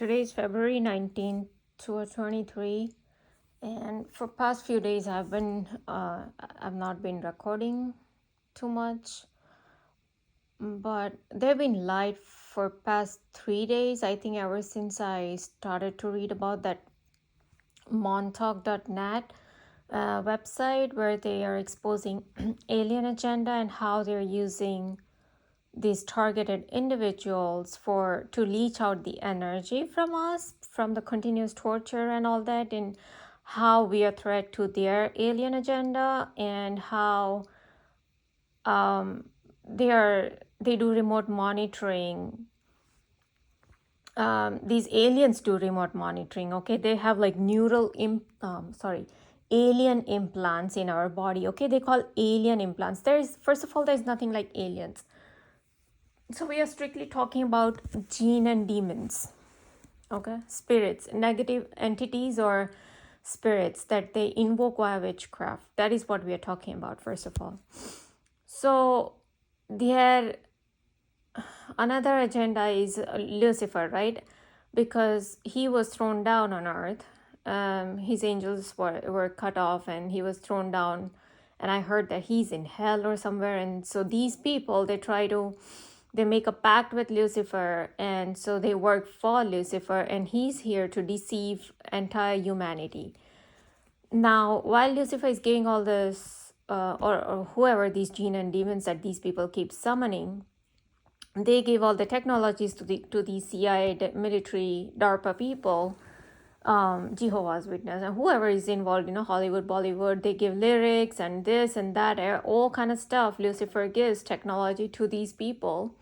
Today is February 19th, 2023, and for past few days I've not been recording too much, but they've been live for past 3 days. I think ever since I started to read about that montauk.net website where they are exposing alien agenda and how they're using these targeted individuals for to leech out the energy from us, from the continuous torture and all that, and how we are a threat to their alien agenda, and how they do remote monitoring. These aliens do remote monitoring. Okay, they have like alien implants in our body. Okay, they call alien implants. There's nothing like aliens. So we are strictly talking about jinn and demons, okay? Spirits, negative entities or spirits that they invoke via witchcraft. That is what we are talking about, first of all. So there, another agenda is Lucifer, right? Because he was thrown down on earth. His angels were cut off and he was thrown down. And I heard that he's in hell or somewhere. And so these people, they make a pact with Lucifer, and so they work for Lucifer, and he's here to deceive entire humanity. Now, while Lucifer is giving all this, or whoever these jinn and demons that these people keep summoning, they give all the technologies to the CIA, military, DARPA people, Jehovah's Witness, and whoever is involved, Hollywood, Bollywood, they give lyrics and this and that, all kind of stuff. Lucifer gives technology to these people.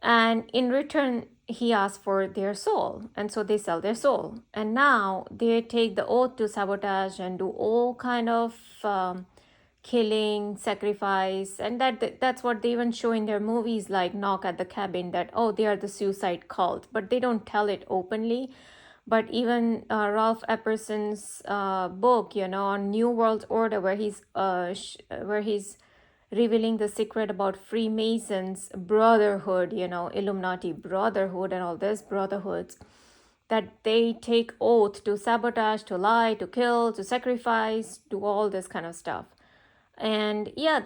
And in return, he asks for their soul. And so they sell their soul. And now they take the oath to sabotage and do all kind of killing, sacrifice. And that's what they even show in their movies, like Knock at the Cabin, that, oh, they are the suicide cult. But they don't tell it openly. But even Ralph Epperson's book, on New World Order, where he's revealing the secret about Freemasons, brotherhood, Illuminati brotherhood and all this brotherhoods, that they take oath to sabotage, to lie, to kill, to sacrifice, do all this kind of stuff. And yeah,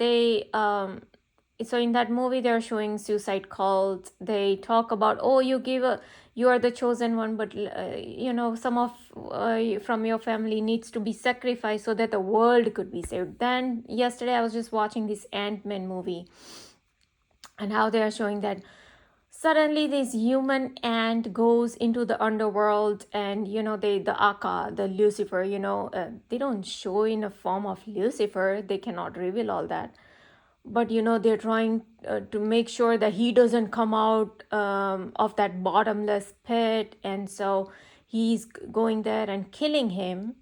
so in that movie they're showing suicide cults. They talk about, oh, you are the chosen one, but some of from your family needs to be sacrificed so that the world could be saved. Then yesterday I was just watching this Ant-Man movie, and how they are showing that suddenly this human ant goes into the underworld, and the Aka, the Lucifer, they don't show in a form of Lucifer. They cannot reveal all that, but they're trying to make sure that he doesn't come out of that bottomless pit, and so he's going there and killing him.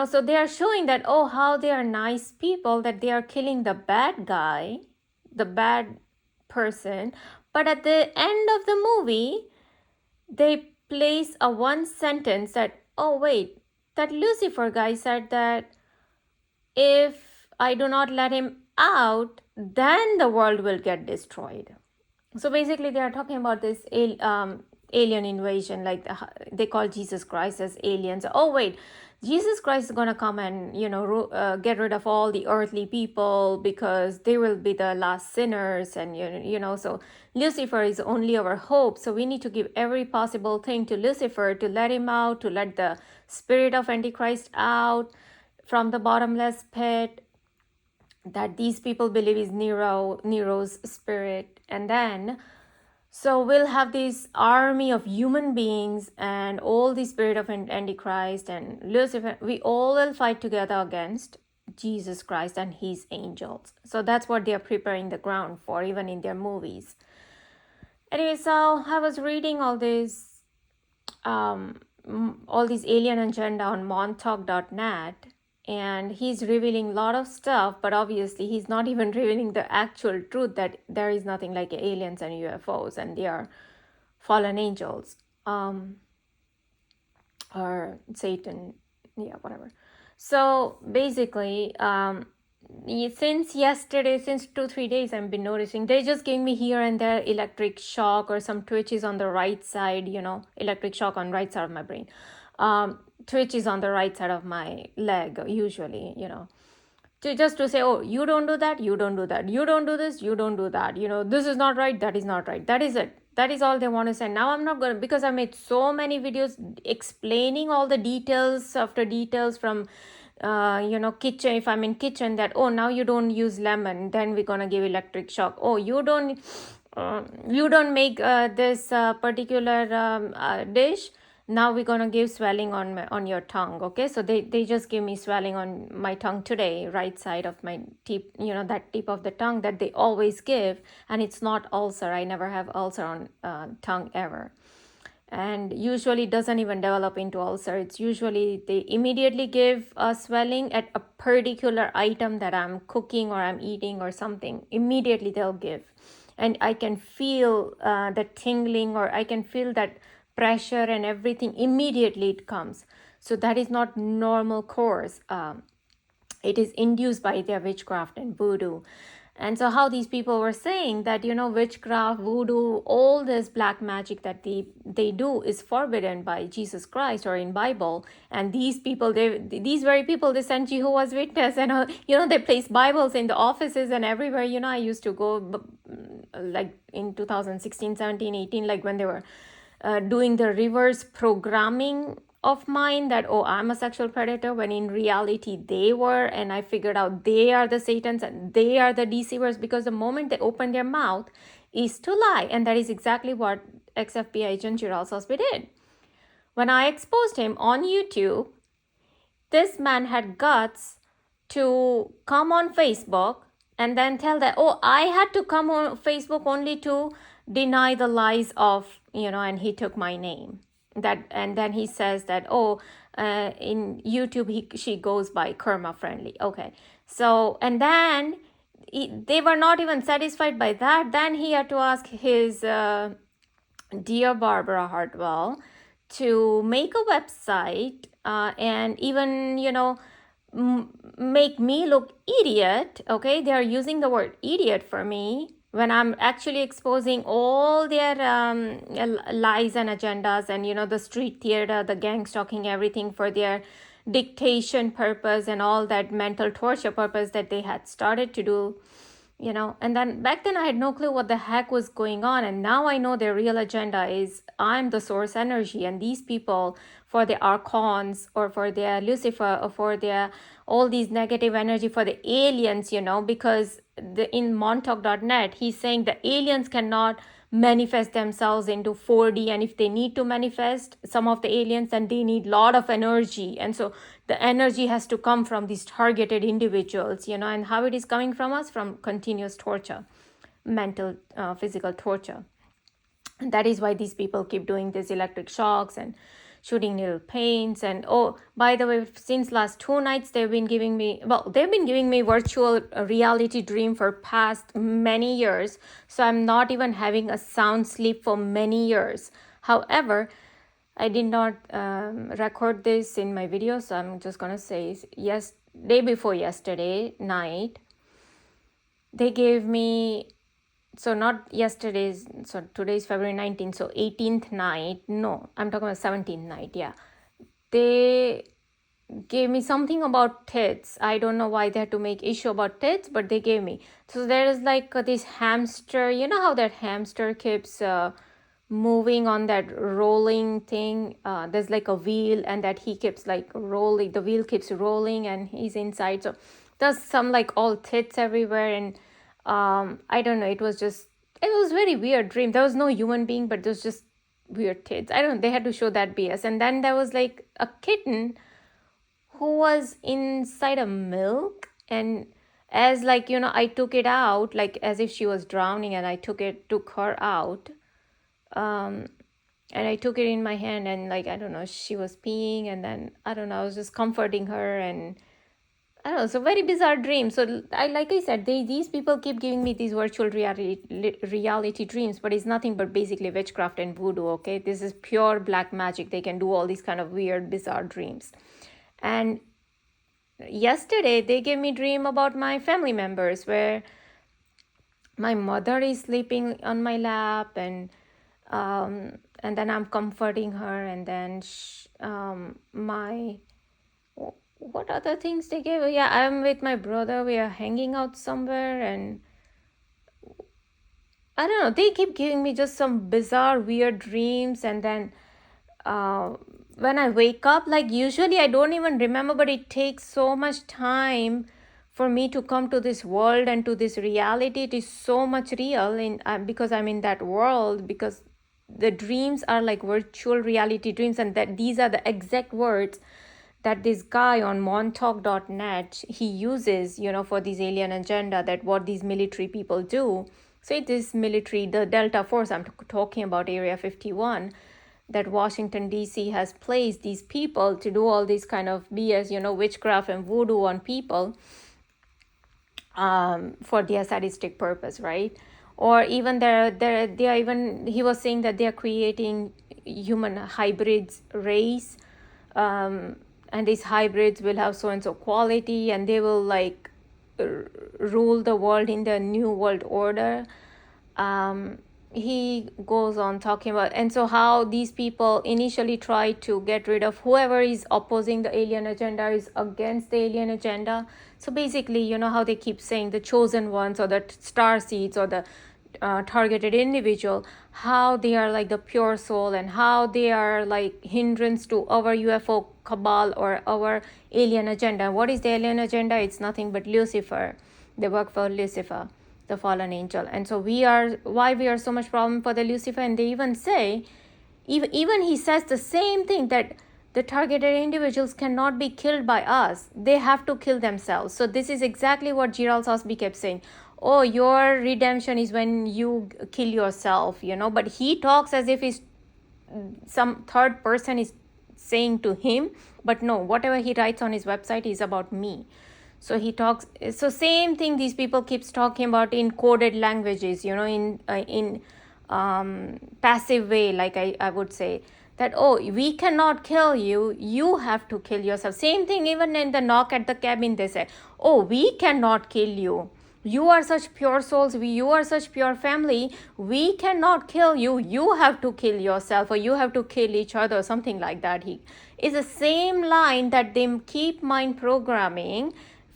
So they are showing that, oh, how they are nice people, that they are killing the bad guy, the bad person. But at the end of the movie, they place a one sentence that, oh wait, that Lucifer guy said that if I do not let him out, then the world will get destroyed. So basically they are talking about this alien invasion, like they call Jesus Christ as aliens. Oh wait, Jesus Christ is gonna come and get rid of all the earthly people because they will be the last sinners, and so Lucifer is only our hope. So we need to give every possible thing to Lucifer to let him out, to let the spirit of Antichrist out from the bottomless pit that these people believe is Nero's spirit. And then so we'll have this army of human beings and all the spirit of Antichrist and Lucifer. We all will fight together against Jesus Christ and his angels. So that's what they are preparing the ground for, even in their movies. Anyway, so I was reading all these alien agenda on montauk.net, and he's revealing a lot of stuff, but obviously he's not even revealing the actual truth that there is nothing like aliens and UFOs and they are fallen angels, or Satan, yeah, whatever. So basically since yesterday, since 2 3 days, I've been noticing they just gave me here and there electric shock or some twitches on the right side, electric shock on right side of my brain, twitches on the right side of my leg usually, just to say, oh, you don't do that, you don't do that, you don't do this, you don't do that, this is not right, that is not right, that is it, that is all they want to say. Now I'm not going to, because I made so many videos explaining all the details after details from kitchen. If I'm in kitchen, that, oh, now you don't use lemon, then we're gonna give electric shock. Oh, you don't make this particular dish, now we're gonna give swelling on your tongue. Okay, so they just give me swelling on my tongue today, right side of my tip, that tip of the tongue that they always give, and it's not ulcer. I never have ulcer on tongue ever, and usually doesn't even develop into ulcer. It's usually they immediately give swelling at a particular item that I'm cooking or I'm eating or something. Immediately they'll give, and I can feel the tingling, or I can feel that pressure and everything. Immediately it comes. So that is not normal course. It is induced by their witchcraft and voodoo. And so how these people were saying that, witchcraft, voodoo, all this black magic that they do is forbidden by Jesus Christ or in Bible. And these people, these very people, they sent Jehovah's Witness, and they place Bibles in the offices and everywhere. I used to go like in 2016, 17, 18, like when they were doing the reverse programming of mine, that, oh, I'm a sexual predator, when in reality they were. And I figured out they are the Satans and they are the deceivers, because the moment they open their mouth is to lie. And that is exactly what ex-FBI agent Gerald Sosby did. When I exposed him on YouTube, this man had guts to come on Facebook and then tell that, oh, I had to come on Facebook only to deny the lies of, and he took my name. That, and then he says that, oh, in YouTube she goes by Karma Friendly. Okay, so, and then they were not even satisfied by that. Then he had to ask his dear Barbara Hartwell to make a website and even make me look idiot. Okay, they are using the word idiot for me when I'm actually exposing all their lies and agendas, and the street theater, the gang stalking, everything for their dictation purpose and all that mental torture purpose that they had started to do. And then back then I had no clue what the heck was going on, and now I know their real agenda is I'm the source energy, and these people, for the archons or for their Lucifer or for their all these negative energy, for the aliens, because in montauk.net he's saying the aliens cannot manifest themselves into 4D, and if they need to manifest some of the aliens, then they need a lot of energy, and so the energy has to come from these targeted individuals, and how it is coming from us, from continuous torture, mental, physical torture. And that is why these people keep doing these electric shocks and shooting needle pains. And oh, by the way, since last 2 nights they've been giving me virtual reality dream for past many years, so I'm not even having a sound sleep for many years. However, I did not record this in my video, so I'm just gonna say, yes, day before yesterday night they gave me, so not yesterday's, so today's February 19th, so 18th night, no, I'm talking about 17th night, yeah, they gave me something about tits. I don't know why they had to make issue about tits, but they gave me. So there is like this hamster, how that hamster keeps moving on that rolling thing, there's like a wheel, and that he keeps like rolling, the wheel keeps rolling and he's inside. So there's some like all tits everywhere, and I don't know, it was very weird dream. There was no human being, but there's just weird tits. I don't know, they had to show that BS. And then there was like a kitten who was inside a milk, and as like I took it out, like as if she was drowning, and I took her out, and I took it in my hand, and like, I don't know, she was peeing, and then I don't know, I was just comforting her, and I don't know, so very bizarre dream. So like I said, these people keep giving me these virtual reality dreams, but it's nothing but basically witchcraft and voodoo. Okay, this is pure black magic. They can do all these kind of weird bizarre dreams. And yesterday they gave me dream about my family members where my mother is sleeping on my lap, and then I'm comforting her, and then my what other things they gave? Yeah, I'm with my brother. We are hanging out somewhere, and I don't know. They keep giving me just some bizarre, weird dreams, and then uh, when I wake up, like usually I don't even remember, but it takes so much time for me to come to this world and to this reality. It is so much real in because I'm in that world, because the dreams are like virtual reality dreams, and that these are the exact words that this guy on montauk.net he uses, for this alien agenda, that what these military people do. So it is military, the Delta Force, I'm talking about Area 51, that Washington DC has placed these people to do all these kind of BS, witchcraft and voodoo on people, for their sadistic purpose, right? Or even they are even, he was saying that they are creating human hybrids race, and these hybrids will have so and so quality, and they will like rule the world in the new world order. He goes on talking about, and so how these people initially try to get rid of whoever is opposing the alien agenda, is against the alien agenda. So basically, how they keep saying the chosen ones, or the star seeds, or the targeted individual, how they are like the pure soul, and how they are like hindrance to our UFO cabal or our alien agenda. What is the alien agenda? It's nothing but Lucifer. They work for Lucifer, the fallen angel. And so why we are so much problem for the Lucifer. And they even say, even he says the same thing, that the targeted individuals cannot be killed by us, they have to kill themselves. So this is exactly what Gerald Sosby kept saying. Oh, your redemption is when you kill yourself, but he talks as if he's some third person is saying to him. But no, whatever he writes on his website is about me. So he talks, so same thing these people keeps talking about in coded languages, in passive way, like I would say that, oh, we cannot kill you, you have to kill yourself. Same thing even in the Knock at the Cabin, they say, oh, we cannot kill you, you are such pure souls, you are such pure family, we cannot kill you, you have to kill yourself, or you have to kill each other, something like that. He is the same line that they keep mind programming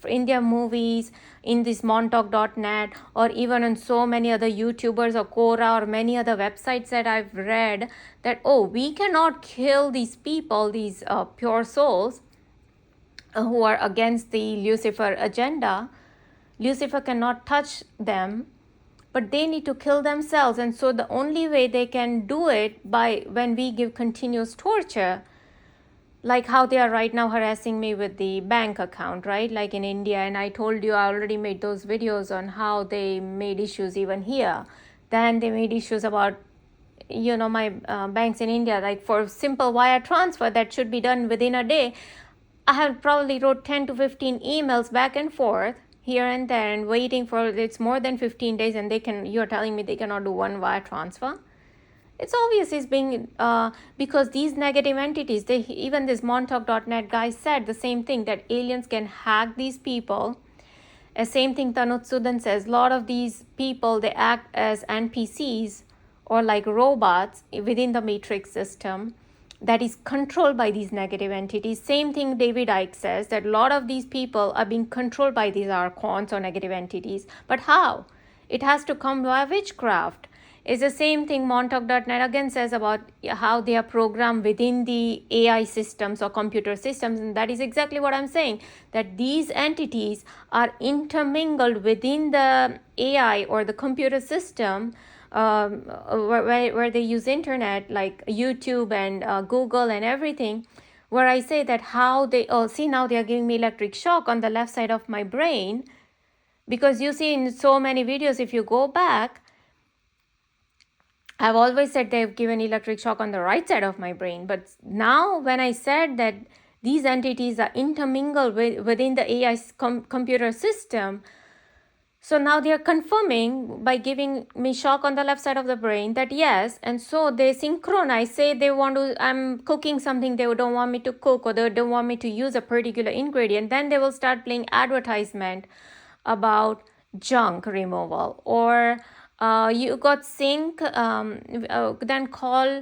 in their movies, in this montauk.net, or even on so many other YouTubers or Quora or many other websites that I've read, that, oh, we cannot kill these people, these pure souls who are against the Lucifer agenda. Lucifer cannot touch them, but they need to kill themselves. And so the only way they can do it by when we give continuous torture, like how they are right now harassing me with the bank account, right? Like in India. And I told you I already made those videos on how they made issues even here. Then they made issues about, my banks in India, like for simple wire transfer that should be done within a day. I have probably wrote 10 to 15 emails back and forth here and there, and waiting for, it's more than 15 days, and you're telling me they cannot do one wire transfer. It's obvious it's being, because these negative entities, even this montauk.net guy said the same thing, that aliens can hack these people. Same thing Tanutsudan says, a lot of these people, they act as NPCs or like robots within the matrix system that is controlled by these negative entities. Same thing David Icke says, that a lot of these people are being controlled by these archons or negative entities. But how? It has to come via witchcraft. It's the same thing Montauk.net again says about how they are programmed within the AI systems or computer systems. And that is exactly what I'm saying, that these entities are intermingled within the AI or the computer system, where they use internet, like YouTube and Google and everything, where I say that how they, see, now they are giving me electric shock on the left side of my brain. Because you see in so many videos, if you go back, I've always said they've given electric shock on the right side of my brain. But now when I said that these entities are intermingled within the AI computer system, So now they are confirming by giving me shock on the left side of the brain that yes, and so they synchronize, say they want to, I'm cooking something they don't want me to cook, or they don't want me to use a particular ingredient, then they will start playing advertisement about junk removal, or you got sink, then call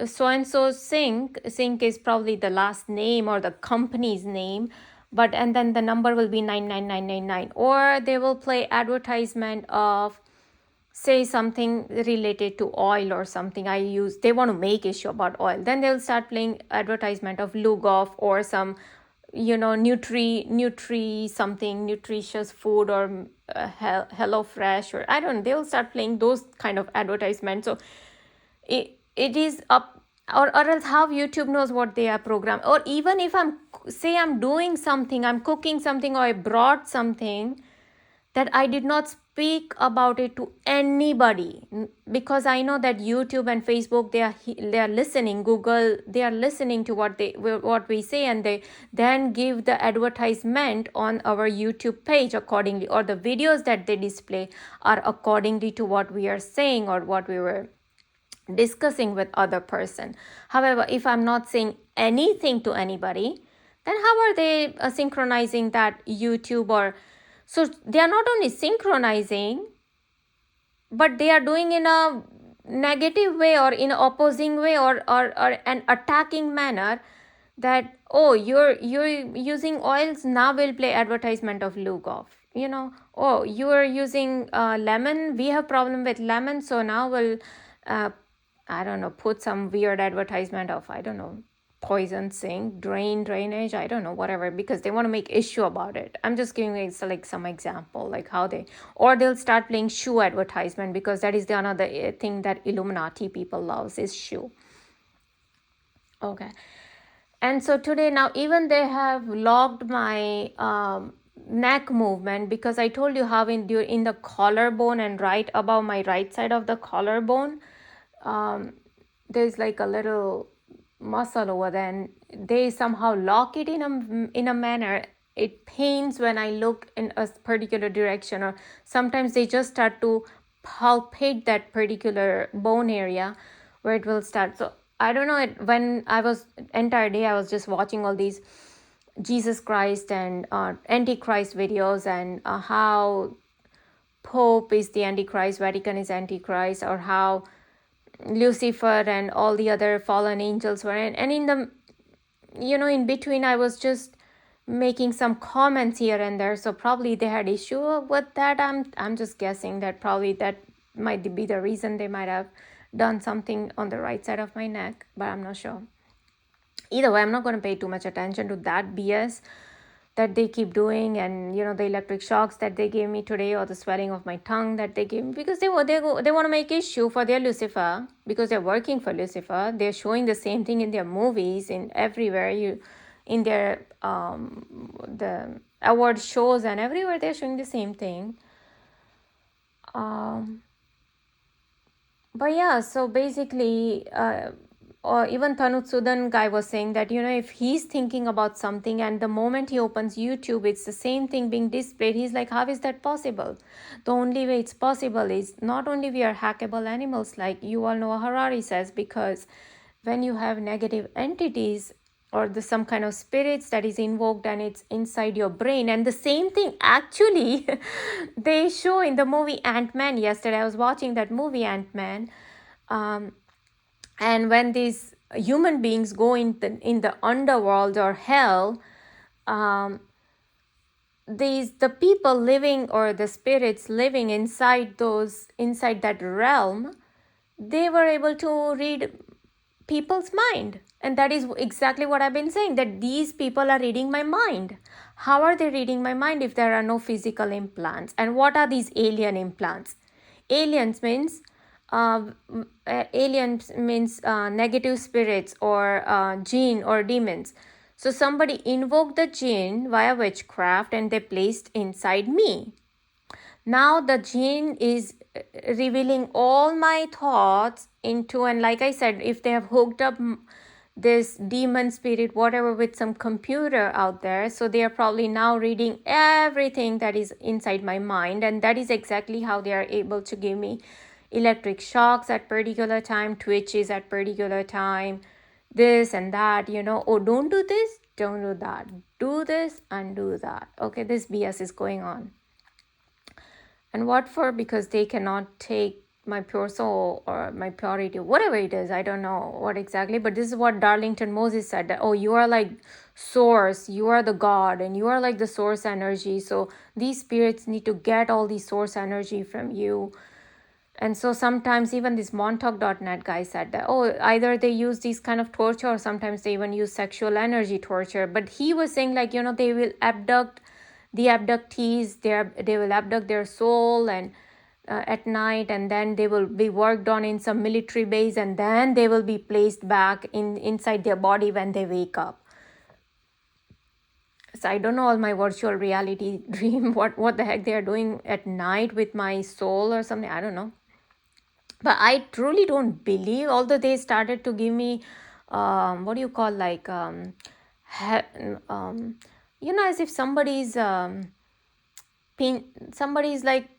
so and so sink is probably the last name or the company's name, but and then the number will be 99999, or they will play advertisement of, say, something related to oil or something I use, they want to make issue about oil, then they'll start playing advertisement of Lugoff or some, nutri something nutritious food, or Hello Fresh, or I don't know, they'll start playing those kind of advertisements. So it is up, or else how YouTube knows what they are programmed. Or even if I'm doing something, I'm cooking something, or I brought something that I did not speak about it to anybody, because I know that YouTube and Facebook, they are listening, Google, they are listening to what we say, and they then give the advertisement on our YouTube page accordingly, or the videos that they display are accordingly to what we are saying or what we were discussing with other person. However, if I'm not saying anything to anybody, then how are they synchronizing that YouTube? Or so they are not only synchronizing, but they are doing in a negative way, or in an opposing way, or an attacking manner, that, oh, you're using oils, now we'll play advertisement of Lugoff, oh, you are using lemon, we have problem with lemon, so now we'll I don't know, put some weird advertisement of, I don't know, poison sink, drainage, I don't know, whatever, because they want to make issue about it. I'm just giving like some example, like how or they'll start playing shoe advertisement, because that is the another thing that Illuminati people loves, is shoe. Okay. And so today, now even they have logged my neck movement, because I told you how in the collarbone and right above my right side of the collarbone, there's like a little muscle over there, and they somehow lock it in a manner. It pains when I look in a particular direction, or sometimes they just start to palpate that particular bone area where it will start. So I don't know, when I was entire day I was just watching all these Jesus Christ and Antichrist videos, and how Pope is the Antichrist, Vatican is Antichrist, or how Lucifer and all the other fallen angels were in. And in the, in between, I was just making some comments here and there. So probably they had issue with that. I'm just guessing that probably that might be the reason they might have done something on the right side of my neck, but I'm not sure. Either way, I'm not going to pay too much attention to that BS that they keep doing, and the electric shocks that they gave me today, or the swelling of my tongue that they gave me, because they want to make issue for their Lucifer, because they're working for Lucifer. They're showing the same thing in their movies, in everywhere, in their the award shows and everywhere, they're showing the same thing. But yeah, so basically, or even Tanut Sudan guy was saying that, if he's thinking about something and the moment he opens YouTube, it's the same thing being displayed, he's like, how is that possible? The only way it's possible is not only we are hackable animals, like Yuval Noah Harari says, because when you have negative entities, or some kind of spirits that is invoked, and it's inside your brain. And the same thing actually they show in the movie Ant-Man. Yesterday I was watching that movie Ant-Man, and when these human beings go in the underworld or hell, the people living, or the spirits living inside that realm, they were able to read people's mind. And that is exactly what I've been saying, that these people are reading my mind. How are they reading my mind if there are no physical implants? And what are these alien implants? Aliens means negative spirits, or jinn or demons. So somebody invoked the jinn via witchcraft, and they placed inside me. Now the jinn is revealing all my thoughts into, and like I said, if they have hooked up this demon spirit, whatever, with some computer out there. So they are probably now reading everything that is inside my mind, and that is exactly how they are able to give me electric shocks at particular time, twitches at particular time, this and that, oh, don't do this, don't do that, do this and do that. Okay, this BS is going on. And what for? Because they cannot take my pure soul or my purity, whatever it is. I don't know what exactly, but this is what Darlington Moses said, that, oh, you are like source, you are the God, and you are like the source energy. So these spirits need to get all the source energy from you. And so sometimes even this montauk.net guy said that, oh, either they use these kind of torture, or sometimes they even use sexual energy torture. But he was saying, like, they will abduct the abductees, they will abduct their soul and at night, and then they will be worked on in some military base, and then they will be placed back inside their body when they wake up. So I don't know, all my virtual reality dream, what the heck they are doing at night with my soul or something, I don't know. But I truly don't believe, although they started to give me, what do you call, like, as if somebody's like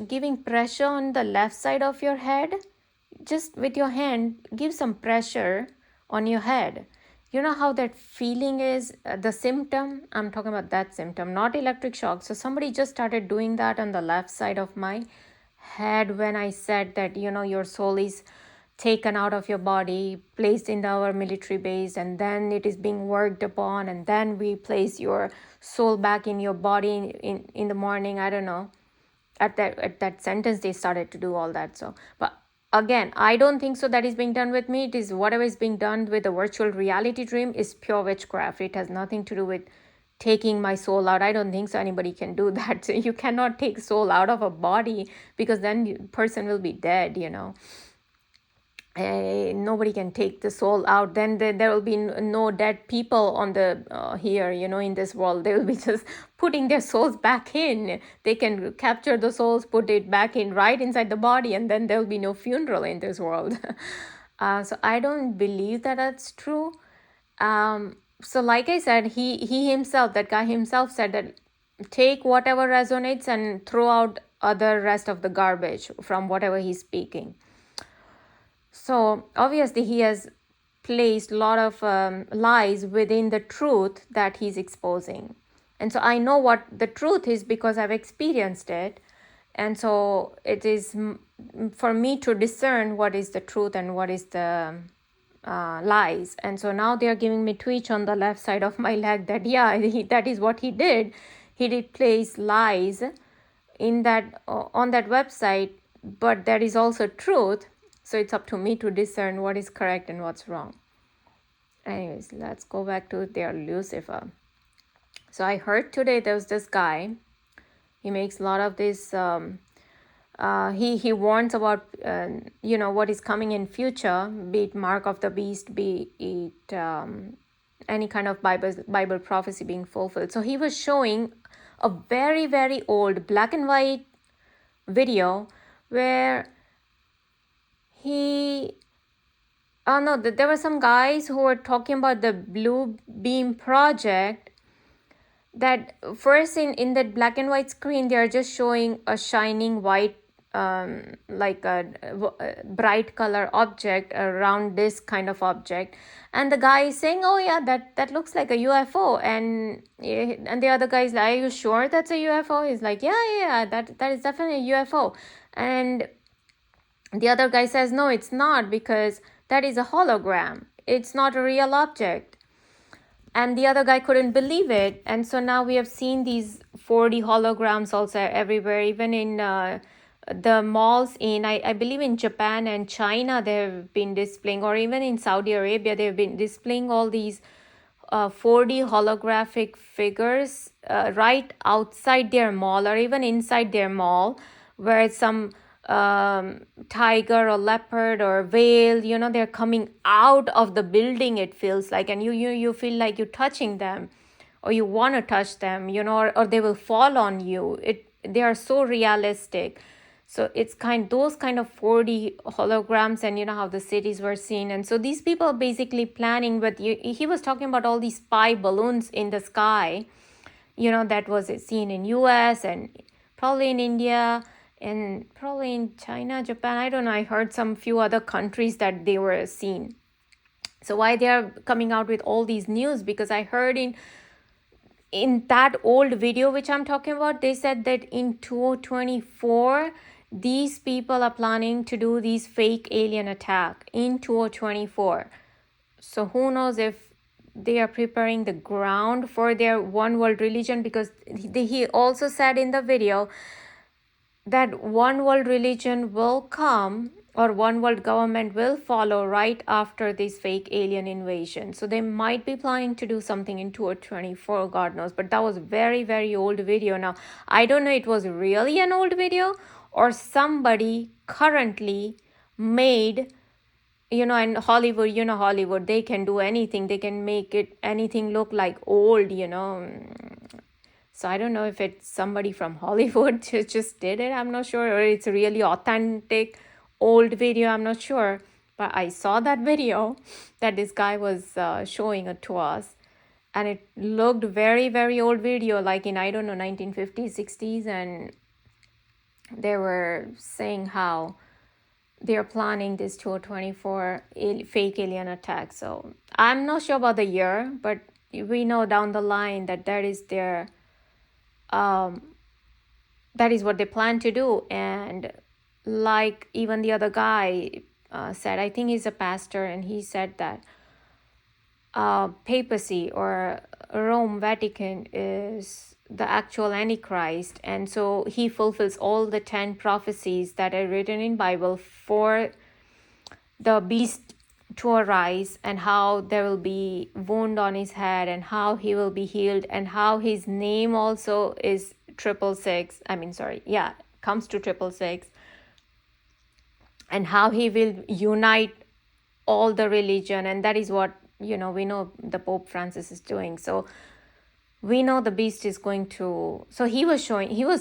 giving pressure on the left side of your head. Just with your hand, give some pressure on your head. You know how that feeling is, the symptom? I'm talking about that symptom, not electric shock. So somebody just started doing that on the left side of my head when I said that, your soul is taken out of your body, placed in our military base, and then it is being worked upon, and then we place your soul back in your body in the morning. I don't know. At that sentence, they started to do all that. So, but again, I don't think so that is being done with me. It is whatever is being done with the virtual reality dream is pure witchcraft. It has nothing to do with taking my soul out. I don't think so anybody can do that. So you cannot take soul out of a body, because then the person will be dead, nobody can take the soul out. Then there will be no dead people on the here, in this world. They will be just putting their souls back in. They can capture the souls, put it back in right inside the body, and then there will be no funeral in this world. So I don't believe that that's true. So like I said, he himself, that guy himself, said that take whatever resonates and throw out other rest of the garbage from whatever he's speaking. So obviously he has placed a lot of lies within the truth that he's exposing. And so I know what the truth is because I've experienced it. And so it is for me to discern what is the truth and what is the lies. And so now they're giving me twitch on the left side of my leg that, that is what he did. He did place lies in that on that website, but there is also truth. So it's up to me to discern what is correct and what's wrong. Anyways, let's go back to their Lucifer. So I heard today there was this guy. He makes a lot of this. He warns about what is coming in future, be it mark of the beast, be it any kind of Bible prophecy being fulfilled. So he was showing a very, very old black and white video where there were some guys who were talking about the Blue Beam Project, that first in that black and white screen, they are just showing a shining white, like a bright color object, a round disc kind of object. And the guy is saying, oh yeah, that looks like a UFO. And the other guy is like, are you sure that's a UFO? He's like, yeah, that is definitely a UFO. And the other guy says, no, it's not, because that is a hologram. It's not a real object. And the other guy couldn't believe it. And so now we have seen these 4D holograms also everywhere, even in the malls I believe in Japan and China, they've been displaying, or even in Saudi Arabia, they've been displaying all these 4D holographic figures right outside their mall or even inside their mall, where some tiger or leopard or whale, they're coming out of the building, it feels like, and you feel like you're touching them, or you want to touch them, or they will fall on you. They are so realistic. So it's those kind of 4D holograms, and you know how the cities were seen. And so these people are basically planning, but he was talking about all these spy balloons in the sky, you know, that was seen in US and probably in India and probably in China, Japan. I don't know. I heard some few other countries that they were seen. So why they are coming out with all these news? Because I heard in that old video which I'm talking about, they said that in 2024 these people are planning to do these fake alien attack in 2024. So who knows if they are preparing the ground for their one world religion, because he also said in the video that one world religion will come, or one world government will follow right after this fake alien invasion. So they might be planning to do something in 2024, God knows. But that was very, very old video. Now, I don't know it was really an old video or somebody currently made, you know, and Hollywood, you know, Hollywood, they can do anything. They can make it anything look like old, you know. So I don't know if it's somebody from Hollywood just did it. I'm not sure. Or it's a really authentic old video. I'm not sure. But I saw that video that this guy was showing it to us. And it looked very, very old video, like in, I don't know, 1950s, 60s. And they were saying how they're planning this 2024 fake alien attack. So I'm not sure about the year, but we know down the line that that is their that is what they plan to do. And like even the other guy said, I think he's a pastor, and he said that papacy or Rome Vatican is the actual Antichrist, and so he fulfills all the 10 prophecies that are written in Bible for the beast to arise, and how there will be wound on his head, and how he will be healed, and how his name also is 666. Comes to 666, and how he will unite all the religion. And that is what, you know, we know the Pope Francis is doing. So we know the beast is going to, so he was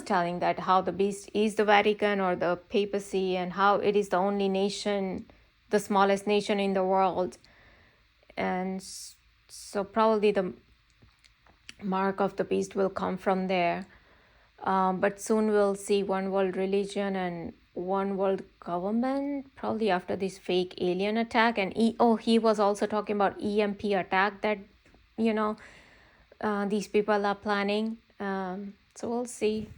telling that how the beast is the Vatican or the papacy, and how it is the only nation, the smallest nation in the world. And so probably the mark of the beast will come from there. But soon we'll see one world religion and one world government, probably after this fake alien attack. And he was also talking about EMP attack that, you know, these people are planning. So we'll see.